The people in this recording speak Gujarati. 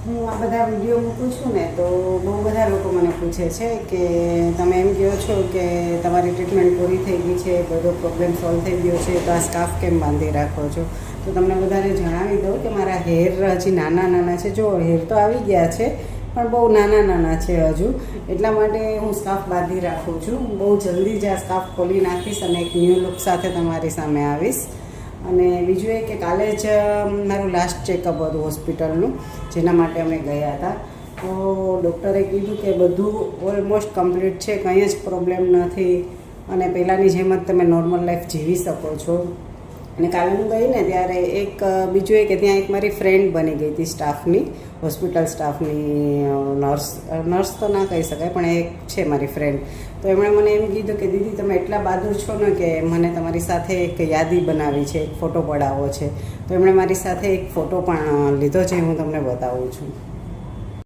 હું આ બધા વિડીયો મૂકું છું ને તો બહુ બધા લોકો મને પૂછે છે કે તમે એમ કહો છો કે તમારી ટ્રીટમેન્ટ પૂરી થઈ ગઈ છે, બધો પ્રોબ્લેમ સોલ્વ થઈ ગયો છે, તો આ સ્કાર્ફ કેમ બાંધી રાખો છો? તો તમને બધાને જણાવી દઉં કે મારા હેર હજી નાના નાના છે. જો હેર તો આવી ગયા છે પણ બહુ નાના નાના છે હજુ, એટલા માટે હું સ્કાર્ફ બાંધી રાખું છું. બહુ જલ્દી જ આ સ્કાર્ફ ખોલી નાખીશ અને એક ન્યૂ લુક સાથે તમારી સામે આવીશ. અને બીજું એ કે કાલે જ મારું લાસ્ટ ચેકઅપ હતું હોસ્પિટલનું, જેના માટે અમે ગયા હતા. તો ડૉક્ટરે કીધું કે બધું ઓલમોસ્ટ કમ્પ્લીટ છે, કંઈ જ પ્રોબ્લેમ નથી અને પહેલાંની જેમ જ તમે નોર્મલ લાઈફ જીવી શકો છો. અને કાલે હું ગઈ ને ત્યારે એક બીજું એ કે ત્યાં એક મારી ફ્રેન્ડ બની ગઈ હતી સ્ટાફની, હોસ્પિટલ સ્ટાફની નર્સ તો ના કહી શકાય પણ એક છે મારી ફ્રેન્ડ. તો એમણે મને એમ કીધું કે દીદી તમે એટલા બહાદુર છો ને કે મને તમારી સાથે એક યાદી બનાવી છે, એક ફોટો પડાવવો છે. તો એમણે મારી સાથે એક ફોટો પણ લીધો છે, હું તમને બતાવું છું.